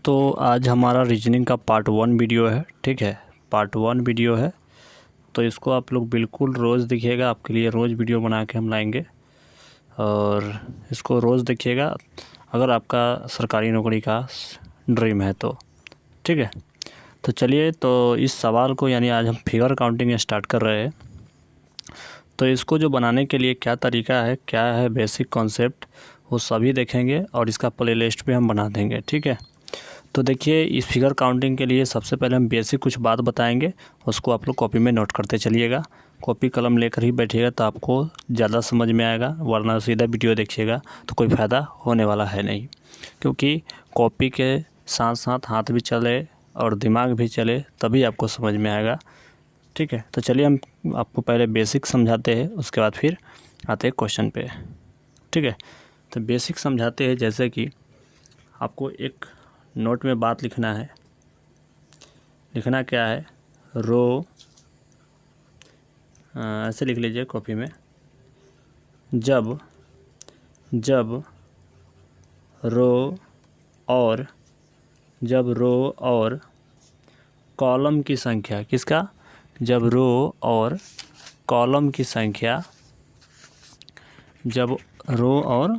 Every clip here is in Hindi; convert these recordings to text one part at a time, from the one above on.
तो आज हमारा रीजनिंग का पार्ट 1 वीडियो है, ठीक है। पार्ट 1 वीडियो है, तो इसको आप लोग बिल्कुल रोज़ देखिएगा। आपके लिए रोज़ वीडियो बना के हम लाएंगे और इसको रोज़ देखिएगा अगर आपका सरकारी नौकरी का ड्रीम है तो, ठीक है। तो चलिए, तो इस सवाल को यानी आज हम फिगर काउंटिंग स्टार्ट कर रहे हैं। तो इसको जो बनाने के लिए क्या तरीका है, क्या है बेसिक कॉन्सेप्ट, वो सभी देखेंगे और इसका प्लेलिस्ट भी हम बना देंगे, ठीक है। तो देखिए, इस फिगर काउंटिंग के लिए सबसे पहले हम बेसिक कुछ बात बताएंगे, उसको आप लोग कॉपी में नोट करते चलिएगा। कॉपी कलम लेकर ही बैठिएगा तो आपको ज़्यादा समझ में आएगा, वरना सीधा वीडियो देखिएगा तो कोई फ़ायदा होने वाला है नहीं। क्योंकि कॉपी के साथ साथ हाथ भी चले और दिमाग भी चले तभी आपको समझ में आएगा, ठीक है। तो चलिए, हम आपको पहले बेसिक समझाते हैं, उसके बाद फिर आते हैं क्वेश्चन पे, ठीक है। तो बेसिक समझाते हैं, जैसे कि आपको एक नोट में बात लिखना है। लिखना क्या है, रो, ऐसे लिख लीजिए कॉपी में, जब रो और कॉलम की संख्या, किसका, जब रो और कॉलम की संख्या, जब रो और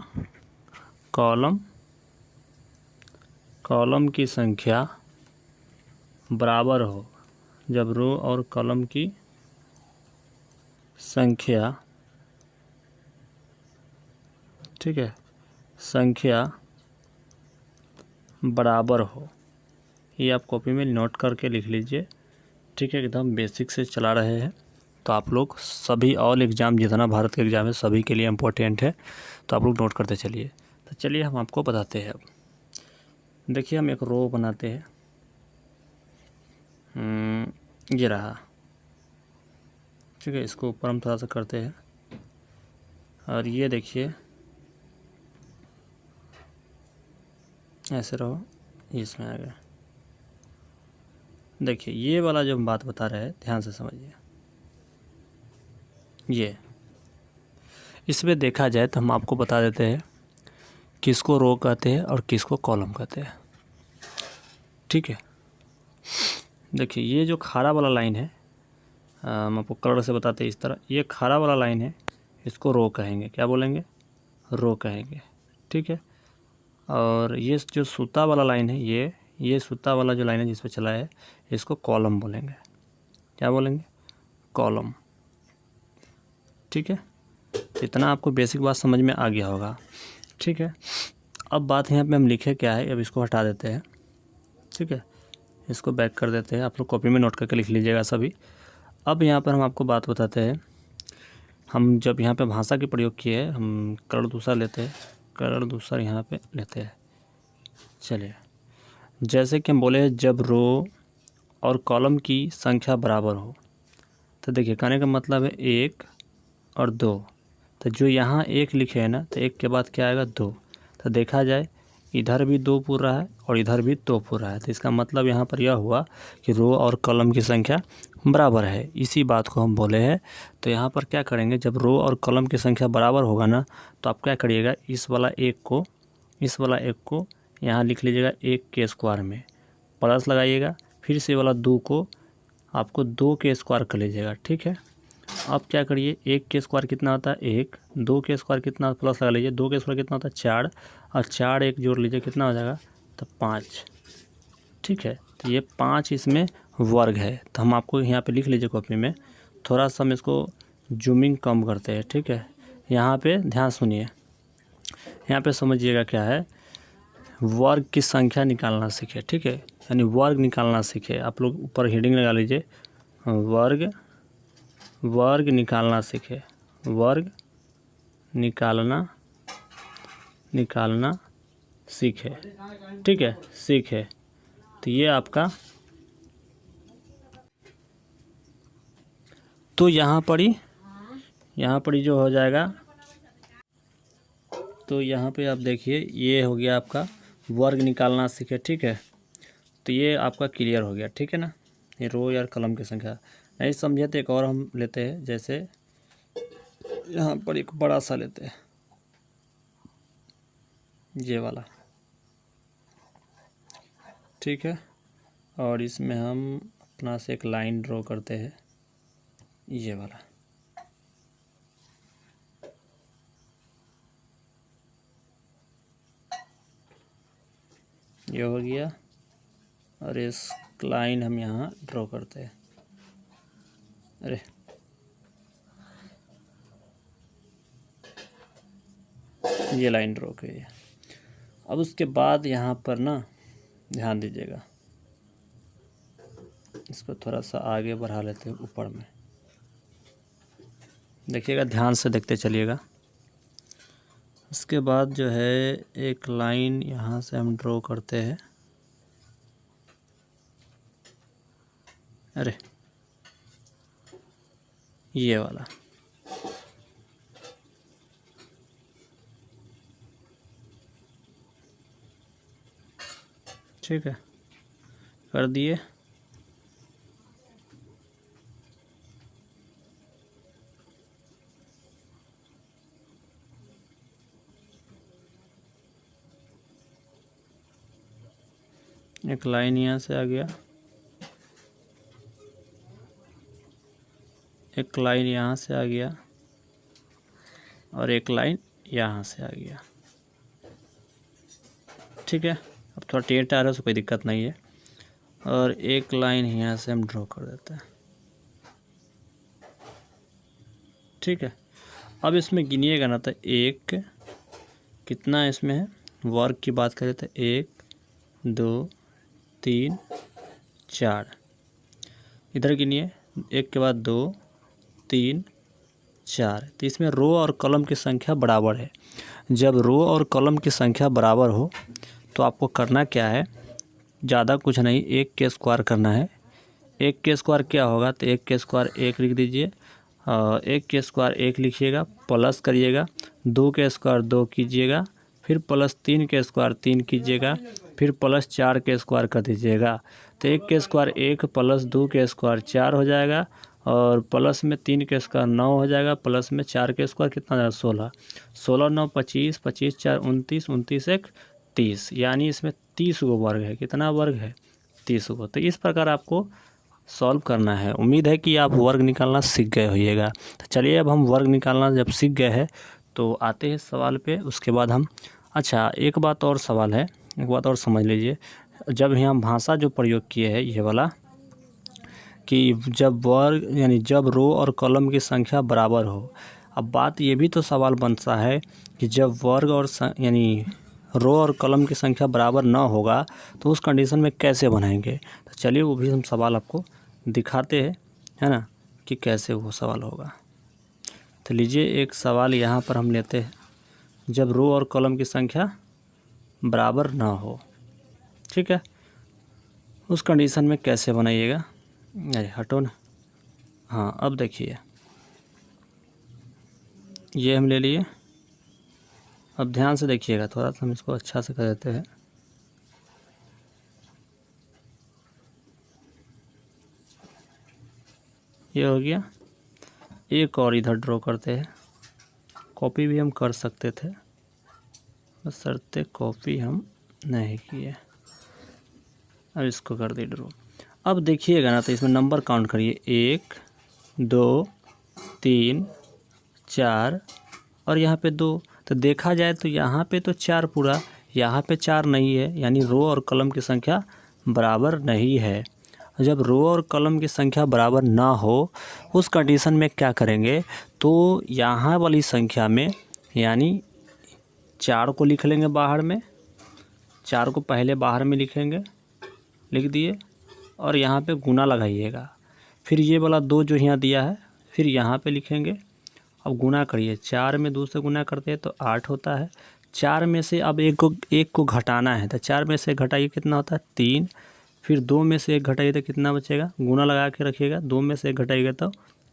कॉलम की संख्या बराबर हो, जब रो और कॉलम की संख्या, ठीक है, संख्या बराबर हो। ये आप कॉपी में नोट करके लिख लीजिए, ठीक है। एकदम बेसिक से चला रहे हैं, तो आप लोग सभी ऑल एग्ज़ाम, जितना भारत के एग्ज़ाम है सभी के लिए इम्पोर्टेंट है, तो आप लोग नोट करते चलिए। तो चलिए हम आपको बताते हैं। अब देखिए, हम एक रो बनाते हैं, ये रहा, ठीक है। इसको ऊपर हम थोड़ा सा करते हैं और ये देखिए ऐसे रहो, इसमें आ गया। देखिए, ये वाला जो हम बात बता रहे हैं ध्यान से समझिए। ये इसमें देखा जाए तो हम आपको बता देते हैं किसको रो कहते हैं और किसको कॉलम कहते हैं, ठीक है। देखिए, ये जो खाड़ा वाला लाइन है, हम आपको कलर से बताते हैं इस तरह, ये खाड़ा वाला लाइन है, इसको रो कहेंगे, क्या बोलेंगे, रो कहेंगे, ठीक है। और ये जो सूता वाला लाइन है, ये सूता वाला जो लाइन है जिस पे चला है, इसको कॉलम बोलेंगे, क्या बोलेंगे, कॉलम, ठीक है। इतना आपको बेसिक बात समझ में आ गया होगा, ठीक है। अब बात यहाँ पे हम लिखे क्या है, अब इसको हटा देते हैं, ठीक है। इसको बैक कर देते हैं, आप लोग कॉपी में नोट करके लिख लीजिएगा सभी। अब यहाँ पर हम आपको बात बताते हैं, हम जब यहाँ पे भाषा के प्रयोग किए, हम कलर दूसरा लेते हैं, कलर दूसरा यहाँ पे लेते हैं। चलिए, जैसे कि हम बोले जब रो और कॉलम की संख्या बराबर हो, तो देखिए कहने का मतलब है 1 और 2। तो जो यहाँ 1 लिखे है ना, तो 1 के बाद क्या आएगा, 2। तो देखा जाए इधर भी 2 पूर रहा है और इधर भी 2 पूर रहा है, तो इसका मतलब यहाँ पर यह हुआ कि रो और कॉलम की संख्या बराबर है। इसी बात को हम बोले हैं। तो यहाँ पर क्या करेंगे, जब रो और कॉलम की संख्या बराबर होगा ना, तो आप क्या करिएगा, इस वाला 1 को यहाँ लिख लीजिएगा 1 के स्क्वायर में, प्लस लगाइएगा, फिर से वाला 2 को आपको 2 के स्क्वायर कर लीजिएगा, ठीक है। अब क्या करिए, 1 के स्क्वायर कितना होता है 1, 2 के स्क्वायर कितना, प्लस लगा लीजिए, 2 के स्क्वायर कितना होता है 4, और 4 1 जोड़ लीजिए, कितना हो जाएगा, तो 5, ठीक है। तो ये 5 इसमें वर्ग है। तो हम आपको यहाँ पे लिख लीजिए कॉपी में, थोड़ा सा हम इसको जूमिंग कम करते हैं, ठीक है। यहाँ पे ध्यान सुनिए, यहाँ पे समझिएगा क्या है, वर्ग की संख्या निकालना सीखे, ठीक है। यानी वर्ग निकालना सीखे। आप लोग ऊपर हेडिंग लगा लीजिए, वर्ग निकालना सीखे, वर्ग निकालना सीखे, ठीक है, सीखे। तो ये आपका, तो यहाँ पर ही जो हो जाएगा, तो यहाँ पे आप देखिए ये हो गया आपका वर्ग निकालना सीखे, ठीक है। तो ये आपका क्लियर हो गया, ठीक है ना। ये रो या कलम की संख्या नहीं समझे तो एक और हम लेते हैं, जैसे यहाँ पर एक बड़ा सा लेते हैं, ये वाला, ठीक है। और इसमें हम अपना से एक लाइन ड्रॉ करते हैं, ये वाला। ये हो गया। और इस लाइन हम यहाँ ड्रॉ करते हैं। अरे ये लाइन ड्रॉ की है। अब उसके बाद यहाँ पर ना ध्यान दीजिएगा, इसको थोड़ा सा आगे बढ़ा लेते हैं ऊपर में। देखिएगा, ध्यान से देखते चलिएगा। उसके बाद जो है एक लाइन यहाँ से हम ड्रॉ करते हैं। अरे ये वाला, ठीक है, कर दिए। एक लाइन यहाँ से आ गया, एक लाइन यहाँ से आ गया, और एक लाइन यहाँ से आ गया। ठीक है, अब थोड़ा टेढ़ आ रहा है, उसको कोई दिक्कत नहीं है। और एक लाइन यहाँ से हम ड्रॉ कर देते हैं। ठीक है, अब इसमें गिनिएगा ना तो एक कितना इसमें है, वर्ग की बात करें तो 1 2 3 4। इधर गिनिए, एक के बाद 2 3 4। तो इसमें रो और कॉलम की संख्या बराबर है। जब रो और कॉलम की संख्या बराबर हो तो आपको करना क्या है, ज़्यादा कुछ नहीं, 1 के स्क्वायर करना है। 1 के स्क्वायर क्या होगा, तो 1 के स्क्वायर 1 लिख दीजिए। 1 के स्क्वायर 1 लिखिएगा, प्लस करिएगा, 2 के स्क्वायर 2 कीजिएगा, फिर प्लस 3 के स्क्वायर 3 कीजिएगा, फिर प्लस 4 के स्क्वायर कर दीजिएगा। तो 1 के स्क्वायर 1 प्लस 2 के स्क्वायर 4 हो जाएगा, और प्लस में 3 के स्क्वायर 9 हो जाएगा, प्लस में 4 के स्क्वायर कितना हो जाएगा 16। 16 9 25, 25 4 29, 29 1 30। यानी इसमें 30 गो वर्ग है। कितना वर्ग है, 30 गो। तो इस प्रकार आपको सॉल्व करना है। उम्मीद है कि आप वर्ग निकालना सीख गए होइएगा। तो चलिए, अब हम वर्ग निकालना जब सीख गए हैं तो आते हैं सवाल पे। उसके बाद हम, अच्छा एक बात और सवाल है, एक बात और समझ लीजिए। जब यहाँ भाषा जो प्रयोग किए हैं ये वाला, कि जब वर्ग यानी जब रो और कॉलम की संख्या बराबर हो। अब बात ये भी तो सवाल बनता है कि जब वर्ग और यानी रो और कॉलम की संख्या बराबर ना होगा तो उस कंडीशन में कैसे बनाएंगे। तो चलिए वो भी हम सवाल आपको दिखाते हैं, है ना, कि कैसे वो सवाल होगा। तो लीजिए, एक सवाल यहाँ पर हम लेते हैं, जब रो और कॉलम की संख्या बराबर ना हो। ठीक है, उस कंडीशन में कैसे बनाइएगा। अरे हटो ना, हाँ अब देखिए, ये हम ले लिए। अब ध्यान से देखिएगा, थोड़ा सा हम इसको अच्छा से कर देते हैं। ये हो गया। एक और इधर ड्रॉ करते हैं। कॉपी भी हम कर सकते थे, बशर्ते कॉपी हम नहीं किए। अब इसको कर दी ड्रॉ। अब देखिएगा ना, तो इसमें नंबर काउंट करिए, 1 2 3 4 और यहाँ पे 2। तो देखा जाए तो यहाँ पे तो 4 पूरा, यहाँ पे 4 नहीं है, यानी रो और कॉलम की संख्या बराबर नहीं है। जब रो और कॉलम की संख्या बराबर ना हो उस कंडीशन में क्या करेंगे, तो यहाँ वाली संख्या में यानी 4 को लिख लेंगे बाहर में, 4 को पहले बाहर में लिखेंगे, लिख दिए, और यहाँ पे गुना लगाइएगा। फिर ये वाला 2 जो यहाँ दिया है फिर यहाँ पे लिखेंगे। अब गुना करिए, 4 में 2 से गुना करते हैं तो 8 होता है। 4 में से अब एक को घटाना है, तो 4 में से घटाइए, कितना होता है 3। फिर 2 में से 1 घटाइए तो कितना बचेगा, गुना लगा के रखिएगा, 2 में से 1 घटाइएगा तो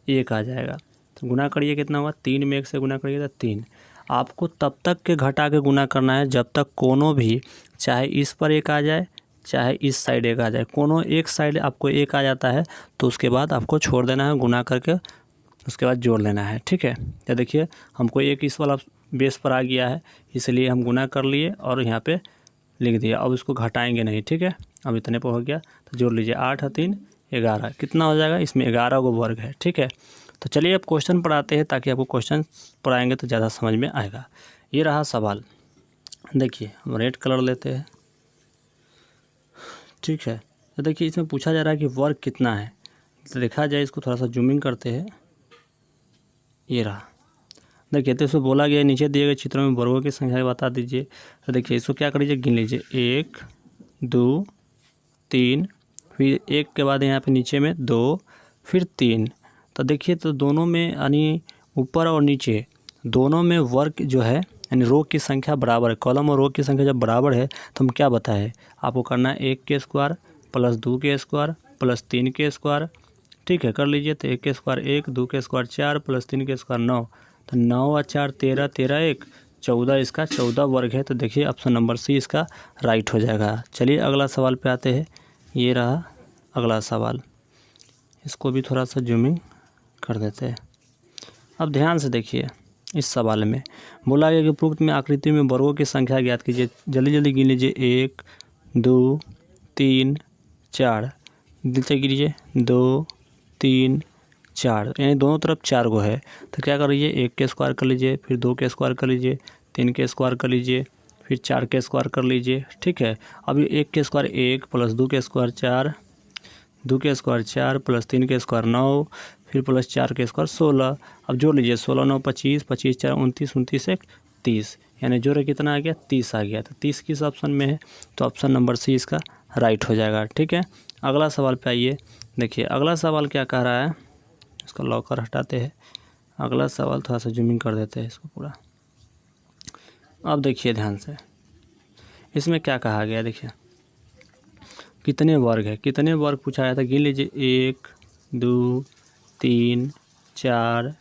1 आ जाएगा। तो गुना करिए, कितना हुआ, 3 में 1 से गुना करिए तो 3। आपको तब तक के घटा के गुना करना है जब तक कोनो भी, चाहे इस पर 1 आ जाए चाहे इस साइड 1 आ जाए, कोनो एक साइड आपको 1 आ जाता है तो उसके बाद आपको छोड़ देना है, गुना करके उसके बाद जोड़ लेना है। ठीक है, तो देखिए हमको 1 इस वाला बेस पर आ गया है, इसलिए हम गुना कर लिए और यहाँ पे लिख दिया। अब इसको घटाएंगे नहीं। ठीक है, अब इतने पर हो गया, तो जोड़ लीजिए 8 और 3 11, कितना हो जाएगा, इसमें 11 को वर्ग है। ठीक है, तो चलिए अब क्वेश्चन पढ़ाते हैं ताकि आपको क्वेश्चन पढ़ाएंगे तो ज़्यादा समझ में आएगा। ये रहा सवाल, देखिए हम रेड कलर लेते हैं। ठीक है, तो देखिए इसमें पूछा जा रहा है कि वर्ग कितना है। तो देखा जाए, इसको थोड़ा सा जूमिंग करते हैं। ये रहा, देखिए तो इसमें बोला गया नीचे दिए गए चित्रों में वर्गों की संख्या बता दीजिए। तो देखिए इसको क्या करिए, गिन लीजिए 1 2 3, फिर 1 के बाद यहाँ पे नीचे में 2, फिर 3। तो देखिए तो दोनों में यानी ऊपर और नीचे दोनों में वर्ग जो है यानी रो की संख्या बराबर है। कॉलम और रो की संख्या जब बराबर है तो हम क्या बताए, आपको करना है 1 के स्क्वायर प्लस 2 के स्क्वायर प्लस 3 के स्क्वायर। ठीक है, कर लीजिए। तो 1 के स्क्वायर 1, 2 के स्क्वायर 4 प्लस 3 के स्क्वायर 9। तो 9 और 4 13, 13 1 14, इसका 14 वर्ग है। तो देखिए ऑप्शन नंबर सी इसका राइट हो जाएगा। चलिए अगला सवाल पे आते हैं। ये रहा अगला सवाल, इसको भी थोड़ा सा जूमिंग कर देते हैं। अब ध्यान से देखिए, इस सवाल में बोला गया कि उपरोक्त में आकृति में वर्गों की संख्या ज्ञात कीजिए। जल्दी जल्दी गिन लीजिए 1 2 3 4, नीचे गिनिए 2 3 4, यानी दोनों तरफ 4 गो है। तो क्या कर लीजिए, 1 के स्क्वायर कर लीजिए, फिर 2 के स्क्वायर कर लीजिए, 3 के स्क्वायर कर लीजिए, फिर 4 के स्क्वायर कर लीजिए। ठीक है, अभी 1 के स्क्वायर 1 प्लस 2 के स्क्वायर 4, 2 के स्क्वायर 4 प्लस 3 के स्क्वायर 9, फिर प्लस 4 के स्क्वायर 16। अब जोड़ लीजिए 16 9 25, 25 4 29, 29 1 30, यानी जोड़ कितना आ गया, 30 आ गया। तो 30 किस ऑप्शन में है, तो ऑप्शन नंबर सी इसका राइट हो जाएगा। ठीक है, अगला सवाल पे आइए। देखिए अगला सवाल क्या कह रहा है, इसको लॉकर हटाते हैं। अगला सवाल थोड़ा सा जूमिंग कर देते हैं इसको पूरा। अब देखिए ध्यान से, इसमें क्या कहा गया, देखिए कितने वर्ग है, कितने वर्ग पूछा गया था। गिन लीजिए 1 2 3 4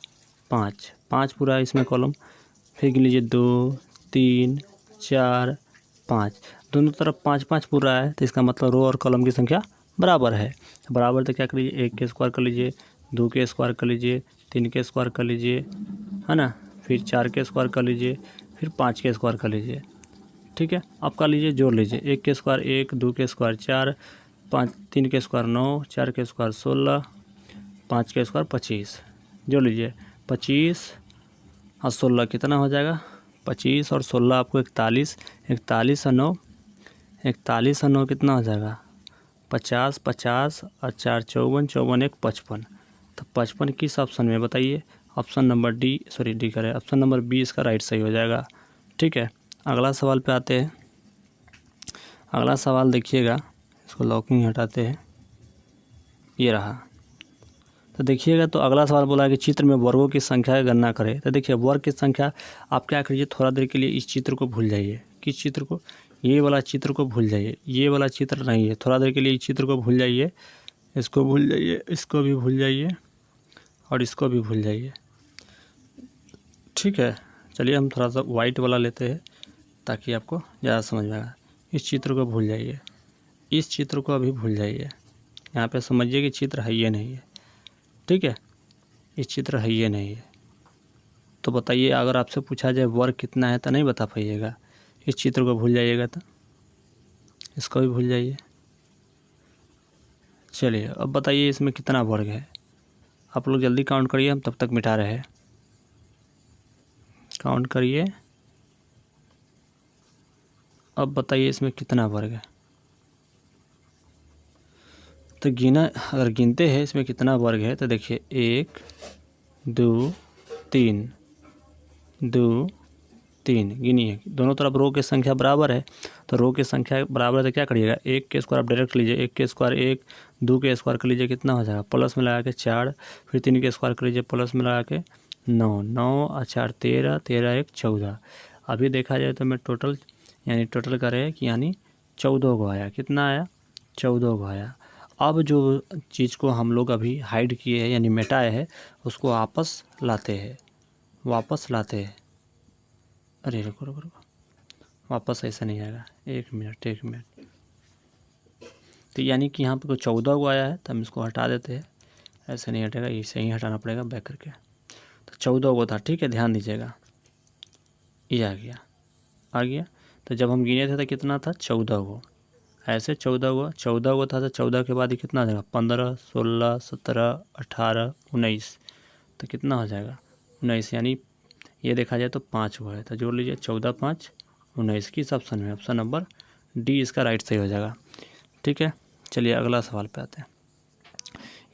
5, 5 पूरा इसमें कॉलम। फिर गिन लीजिए 2 3 4 5, दोनों तरफ 5 5 पूरा है। तो इसका मतलब रो और कॉलम की संख्या बराबर है। बराबर तो क्या कर लीजिए, 1 के स्क्वायर कर लीजिए, 2 के स्क्वायर कर लीजिए, 3 के स्क्वायर कर लीजिए, है ना, फिर 4 के स्क्वायर कर लीजिए, फिर 5 के स्क्वायर कर लीजिए। ठीक है, अब कर लीजिए, जोड़ लीजिए 1 के स्क्वायर 1, 2 के स्क्वायर 4, 5 3 के स्क्वायर 9, 4 के स्क्वायर 16, 5 के स्क्वायर 25। जोड़ लीजिए 25 और 16 कितना हो जाएगा, 25 और 16 आपको 41, 41 और 9, 41 और 9 कितना हो जाएगा 50, 50 और 4 54, 54 1 55। तो 55 किस ऑप्शन में बताइए, ऑप्शन नंबर डी करें, ऑप्शन नंबर बी इसका राइट सही हो जाएगा। ठीक है, अगला सवाल पे आते हैं। अगला सवाल देखिएगा, इसको लॉकिंग हटाते हैं। ये रहा, तो देखिएगा तो अगला सवाल बोला है कि चित्र में वर्गों की संख्या की गणना करें। तो देखिए वर्ग की संख्या, आप क्या करिए, थोड़ा देर के लिए इस चित्र को भूल जाइए। किस चित्र को, ये वाला चित्र को भूल जाइए, ये वाला चित्र नहीं है। थोड़ा देर के लिए इस चित्र को भूल जाइए, इसको भूल जाइए, इसको भी भूल जाइए और इसको भी भूल जाइए। ठीक है, चलिए हम थोड़ा सा वाइट वाला लेते हैं ताकि आपको ज़्यादा समझ में आएगा। इस चित्र को भूल जाइए, इस चित्र को अभी भूल जाइए। यहाँ पे समझिए कि चित्र है ये नहीं है। ठीक है, इस चित्र है ये नहीं है। तो बताइए, अगर आपसे पूछा जाए वर्ग कितना है तो नहीं बता पाइएगा। इस चित्र को भूल जाइएगा, तो इसको भी भूल जाइए। चलिए अब बताइए इसमें कितना वर्ग है। आप लोग जल्दी काउंट करिए, हम तब तक मिटा रहे हैं। काउंट करिए, अब बताइए इसमें कितना वर्ग है। तो अगर गिनते हैं इसमें कितना वर्ग है, तो देखिए 1 2 3 2 3, गिनिए। दोनों तरफ रो की संख्या बराबर है, तो रो की संख्या बराबर है तो क्या करिएगा, 1 के स्क्वायर आप डायरेक्ट लीजिए, 1 के स्क्वायर 1, 2 के स्क्वायर कर लीजिए, कितना हो जाएगा, प्लस में लगा के 4, फिर 3 के स्क्वायर कर लीजिए, प्लस में लगा के 9, 9 और 4 13, 13 1 14। अभी देखा जाए तो मैं टोटल करें कि यानी 14 को आया। कितना आया, 14 को आया। अब जो चीज़ को हम लोग अभी हाइड किए हैं यानी मिटाए हैं, उसको वापस लाते हैं, वापस लाते हैं। अरे रुको रुको रुको, वापस ऐसा नहीं आएगा, एक मिनट। तो यानी कि यहाँ पे कोई 14 को आया है तो हम इसको हटा देते हैं। ऐसे नहीं हटेगा, इसे ही हटाना पड़ेगा बैक करके। तो 14 को था, ठीक है, ध्यान दीजिएगा। ये आ गया। तो जब हम गिने थे तो कितना था, 14 को। ऐसे 14 हुआ, 14 हुआ था तो 14 के बाद ये कितना आ जाएगा, 15, 16, 17, 18, 19, तो कितना हो जाएगा 19, यानी ये देखा जाए तो 5 हुआ है, तो जोड़ लीजिए 14, 5, 19, किस ऑप्शन में, ऑप्शन नंबर डी इसका राइट सही हो जाएगा। ठीक है, चलिए अगला सवाल पे आते हैं।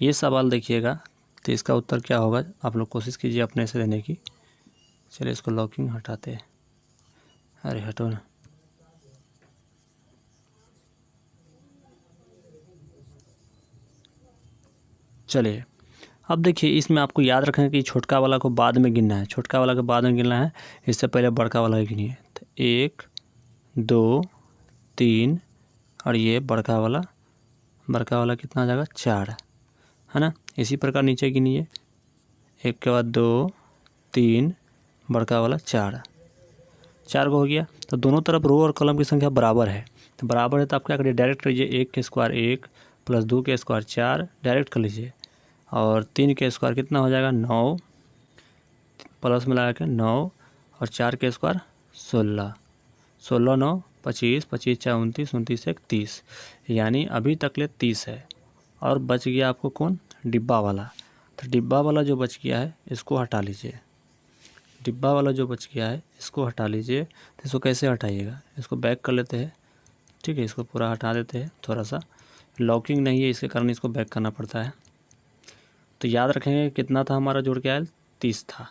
ये सवाल देखिएगा तो इसका उत्तर क्या होगा, आप लोग कोशिश कीजिए अपने से देने की। चलिए इसको लॉकिंग हटाते हैं, अरे हटो ना। चलिए अब देखिए, इसमें आपको याद रखना है कि छोटका वाला को बाद में गिनना है, छोटका वाला को बाद में गिनना है, इससे पहले बड़का वाला गिनिए। तो 1, 2, 3 और ये बड़का वाला कितना आ जाएगा, 4, है ना। इसी प्रकार नीचे गिनिए, 1 के बाद 2, 3, बड़का वाला 4 को हो गया। तो दोनों तरफ रो और कॉलम की संख्या बराबर है, तो बराबर है तो आप क्या करिए, डायरेक्ट करिए, 1 के स्क्वायर 1 प्लस 2 के स्क्वायर 4, डायरेक्ट कर लीजिए। और 3 के स्क्वायर कितना हो जाएगा, 9, प्लस में लगा के 9 और 4 के स्क्वायर 16, 16 9 25, 25 4 29, 29 1 30, यानी अभी तक ले 30 है। और बच गया आपको कौन, डिब्बा वाला। तो डिब्बा वाला जो बच गया है इसको हटा लीजिए, डिब्बा वाला जो बच गया है इसको हटा लीजिए। तो इसको कैसे हटाइएगा, इसको बैक कर लेते हैं। ठीक है, इसको पूरा हटा देते हैं, थोड़ा सा लॉकिंग नहीं है इसके कारण इसको बैक करना पड़ता है। तो याद रखेंगे कितना था हमारा जोड़ के आया, 30 था,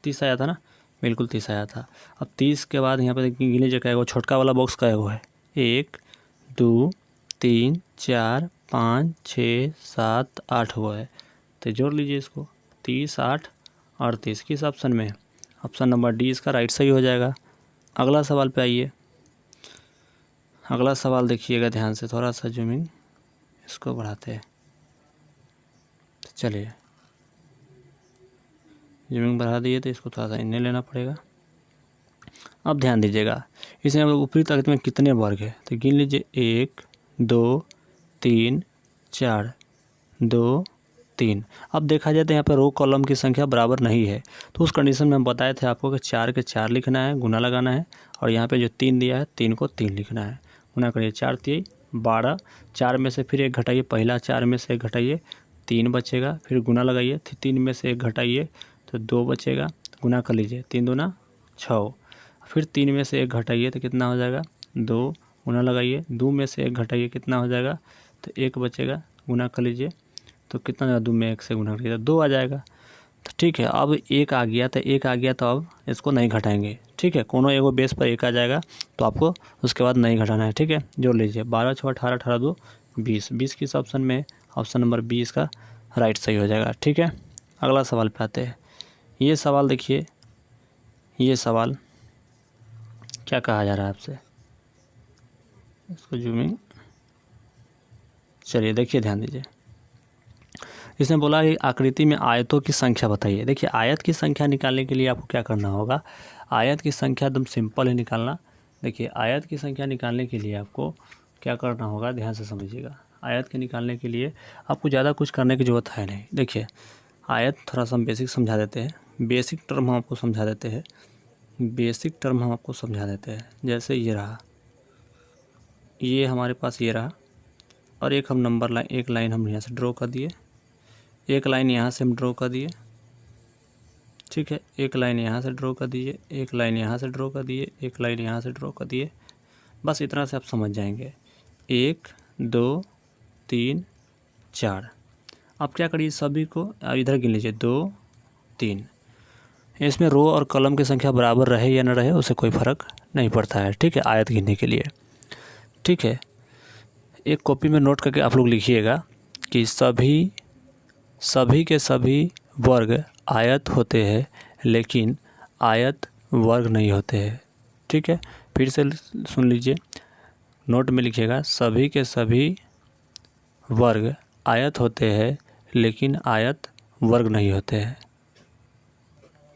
30 आया था ना, बिल्कुल 30 आया था। अब 30 के बाद यहाँ पे देखिए गिने जो क्या है, छोटका वाला बॉक्स का हुआ है, 1, 2, 3, 4, 5, 6, 7, 8 हुआ है। तो जोड़ लीजिए इसको, 30, 8, 38, किस ऑप्शन में, ऑप्शन नंबर डी इसका राइट सही हो जाएगा। अगला सवाल पे आइए, अगला सवाल देखिएगा ध्यान से, थोड़ा सा जूमिंग इसको बढ़ाते हैं। चलिए जूमिंग बढ़ा दिए तो इसको थोड़ा सा इन्हें लेना पड़ेगा। अब ध्यान दीजिएगा, इसमें ऊपरी तख़्त में कितने वर्ग है, तो गिन लीजिए, 1, 2, 3, 4, 2, 3। अब देखा जाए तो यहाँ पर रो कॉलम की संख्या बराबर नहीं है, तो उस कंडीशन में हम बताए थे आपको कि 4 के 4 लिखना है, गुना लगाना है, और यहाँ पे जो 3 दिया है 3 को 3 लिखना है, गुना करिए, 4 3 12, 4 में से फिर 1 घटाइए, पहला 4 में से 1 घटाइए, 3 बचेगा, फिर गुना लगाइए, 3 में से 1 घटाइए तो 2 बचेगा, गुना कर लीजिए, 3 दूना 6, फिर 3 में से 1 घटाइए तो कितना हो जाएगा, 2, गुना लगाइए, 2 में से 1 घटाइए कितना हो जाएगा, तो 1 बचेगा, गुना कर लीजिए, तो कितना ज़्यादा 2 में 1 से गुना करिए तो 2 आ जाएगा। तो ठीक है, अब 1 आ गया तो अब इसको नहीं घटाएंगे। ठीक है, कोनो एगो बेस पर 1 आ जाएगा तो आपको उसके बाद नहीं घटाना है। ठीक है, जोड़ लीजिए, 12 6 18, 18 2 20, 20 किस ऑप्शन में, ऑप्शन नंबर 20 का राइट सही हो जाएगा। ठीक है, अगला सवाल पे आते हैं। ये सवाल देखिए, ये सवाल क्या कहा जा रहा है आपसे, इसको जूमिंग, चलिए देखिए ध्यान दीजिए, इसने बोला कि आकृति में आयतों की संख्या बताइए। देखिए आयत की संख्या निकालने के लिए आपको क्या करना होगा, आयत की संख्या एकदम सिंपल है निकालना। देखिए आयत की संख्या निकालने के लिए आपको क्या करना होगा, ध्यान से समझिएगा। आयत के निकालने के लिए आपको ज़्यादा कुछ करने की ज़रूरत है नहीं। देखिए आयत थोड़ा सा हम बेसिक समझा देते हैं, बेसिक टर्म हम आपको समझा देते हैं, बेसिक टर्म हम आपको समझा देते हैं। जैसे ये रहा, ये हमारे पास ये रहा, और एक हम नंबर लाइन, एक लाइन हम यहाँ से ड्रॉ कर दिए, एक लाइन यहाँ से हम ड्रॉ कर दिए। ठीक है, एक लाइन यहाँ से ड्रॉ कर दीजिए, एक लाइन यहाँ से ड्रॉ कर दिए, एक लाइन यहाँ से ड्रॉ कर दिए, बस इतना से आप समझ जाएंगे। 1 2 3 4, आप क्या करिए, सभी को इधर गिन लीजिए, 2 3। इसमें रो और कॉलम की संख्या बराबर रहे या न रहे उससे कोई फ़र्क नहीं पड़ता है। ठीक है, आयत गिनने के लिए। ठीक है, एक कॉपी में नोट करके आप लोग लिखिएगा कि सभी के सभी वर्ग आयत होते हैं लेकिन आयत वर्ग नहीं होते हैं। ठीक है, फिर से सुन लीजिए, नोट में लिखिएगा, सभी के सभी वर्ग आयत होते हैं लेकिन आयत वर्ग नहीं होते हैं।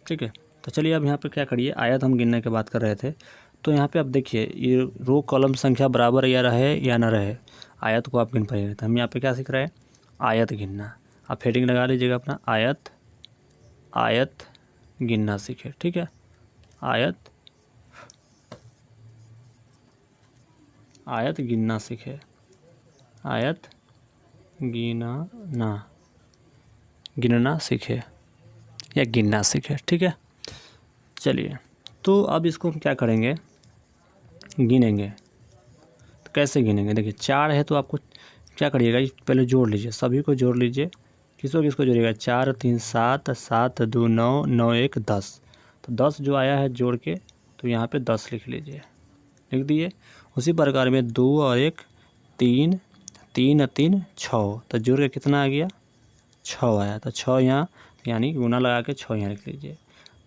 ठीक है, तो चलिए अब यहाँ पे क्या करिए, आयत हम गिनने की बात कर रहे थे, तो यहाँ पे अब देखिए ये रो कॉलम संख्या बराबर या रहे या ना रहे, आयत को आप गिन पाइएगा। तो हम यहाँ पे क्या सीख रहे हैं, आयत गिनना। आप हेडिंग लगा लीजिएगा अपना, आयत, आयत गिनना सीखे। ठीक है, आयत आयत गिनना सीखे, आयत गिनना सीखे या गिनना सीखे। ठीक है, चलिए तो अब इसको हम क्या करेंगे, गिनेंगे। तो कैसे गिनेंगे, देखिए 4 है तो आपको क्या करिएगा, पहले जोड़ लीजिए, सभी को जोड़ लीजिए। किसको जोड़िएगा, 4 3 7, 7 2 9, 9 1 10। तो 10 जो आया है जोड़ के, तो यहाँ पे 10 लिख लीजिए, लिख दिए। उसी प्रकार में 2 और 1 3, 3 और 3 6, तो जोड़ के कितना आ गया, 6 आया। तो 6 यहाँ यानी गुना लगा के 6 यहाँ लिख लीजिए।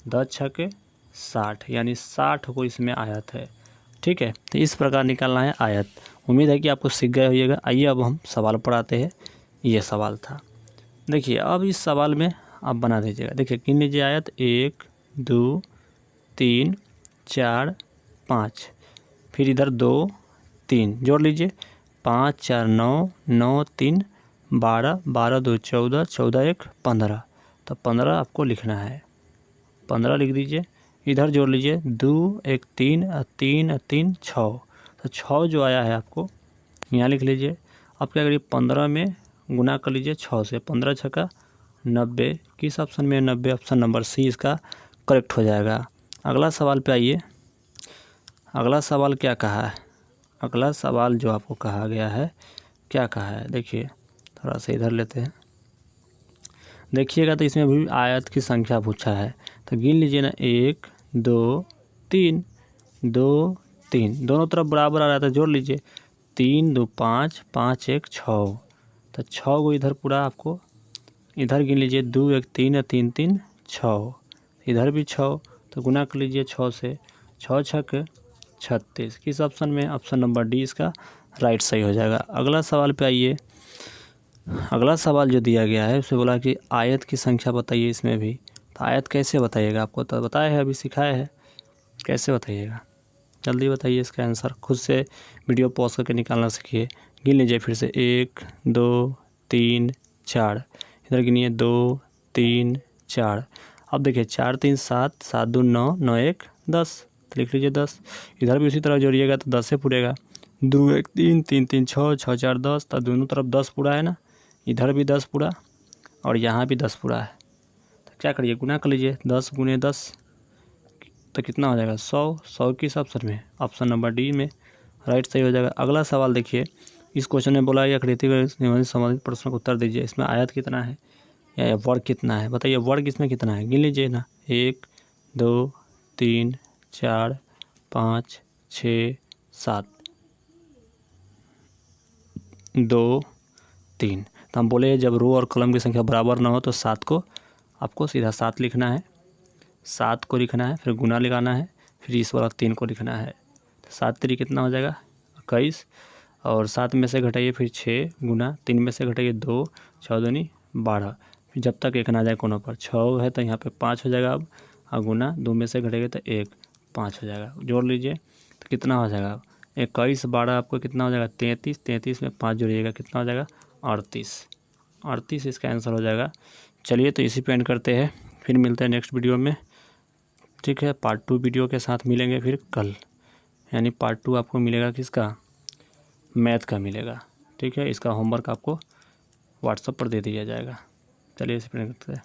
10 छके 60, यानी 60 को इसमें आयत है। ठीक है, तो इस प्रकार निकालना है आयत। उम्मीद है कि आपको सीख गए होइएगा। आइए अब हम सवाल पढ़ाते हैं। ये सवाल था, देखिए अब इस सवाल में आप बना दीजिएगा। देखिए गिन लीजिए आयत, 1 2 3 4 5, फिर इधर 2 3 जोड़ लीजिए, 5 4 9, 9 3 12, 12 2 14, 14 1 15। तो 15 आपको लिखना है, 15 लिख दीजिए। इधर जोड़ लीजिए, 2 1 3 3 3 6। तो 6 जो आया है आपको यहाँ लिख लीजिए। अब क्या करिए, 15 में गुना कर लीजिए 6 से, 15 छक्का 90। किस ऑप्शन में, 90, ऑप्शन नंबर सी इसका करेक्ट हो जाएगा। अगला सवाल पे आइए। अगला सवाल क्या कहा है, अगला सवाल जो आपको कहा गया है, क्या कहा है, देखिए थोड़ा सा इधर लेते हैं, देखिएगा। तो इसमें भी आयत की संख्या पूछा है, तो गिन लीजिए ना, 1 2 3, 2 3, दोनों तरफ बराबर आ रहा था, जोड़ लीजिए, 3 2 5, 5 1 6। तो 6 को इधर पूरा आपको इधर गिन लीजिए, 2 1 3 3 3 6, इधर भी 6। तो गुना कर लीजिए 6 से, 6 छक 36। किस ऑप्शन में, ऑप्शन नंबर डी इसका राइट सही हो जाएगा। अगला सवाल पे आइए। अगला सवाल जो दिया गया है, उसे बोला कि आयत की संख्या बताइए। इसमें भी तो आयत कैसे बताइएगा, आपको तो बताया है, अभी सिखाया है, कैसे बताइएगा, जल्दी बताइए इसका आंसर। खुद से वीडियो पॉज करके निकालना सीखिए। गिन लीजिए फिर से, 1 2 3 4, इधर गिनिए 2 3 4। अब देखिए 4 3 7, 7 2 9, 9 1 10, तो लिख लीजिए 10। इधर भी उसी तरह जोड़िएगा तो 10 से पूरेगा, 2 1 3 3 3 6, 6 4 10। तो दोनों तरफ 10 पूरा है ना, इधर भी 10 पूरा और यहाँ भी 10 पूरा है। तो क्या करिए, गुना कर लीजिए, 10 गुने 10, तो कितना हो जाएगा, 100। 100 किस ऑप्शन में, ऑप्शन नंबर डी में राइट सही हो जाएगा। अगला सवाल देखिए, इस क्वेश्चन में बोला या आकृति में संबंधित प्रश्न का उत्तर दीजिए। इसमें आयत कितना है या वर्ग कितना है, बताइए वर्ग इसमें कितना है, गिन लीजिए ना, 1 2 3 4 5 6 7 2 3। तो हम बोले जब रो और कॉलम की संख्या बराबर ना हो तो 7 को आपको सीधा 7 लिखना है, 7 को लिखना है, फिर गुना लगाना है, फिर इस वाला 3 को लिखना है। तो 7 3 कितना हो जाएगा, 21। और 7 में से घटाइए फिर 6 गुना 3 में से घटाइए 2, 6 दूनी 12। फिर जब तक 1 ना जाए कोनों पर, 6 है तो यहाँ पे 5 हो जाएगा अब, और गुना 2 में से घटाइए तो 1, 5 हो जाएगा। जोड़ लीजिए तो कितना हो जाएगा, 21 12 आपको कितना हो जाएगा, 33। 33 में 5 जोड़िएगा कितना हो जाएगा, 38। 38 इसका आंसर हो जाएगा। चलिए तो इसी पे एंड करते हैं, फिर मिलते हैं नेक्स्ट वीडियो में। ठीक है, पार्ट 2 वीडियो के साथ मिलेंगे फिर कल, यानी पार्ट 2 आपको मिलेगा किसका, मैथ का मिलेगा। ठीक है, इसका होमवर्क आपको व्हाट्सएप पर दे दिया जाएगा। चलिए इसी पे एंड करते हैं।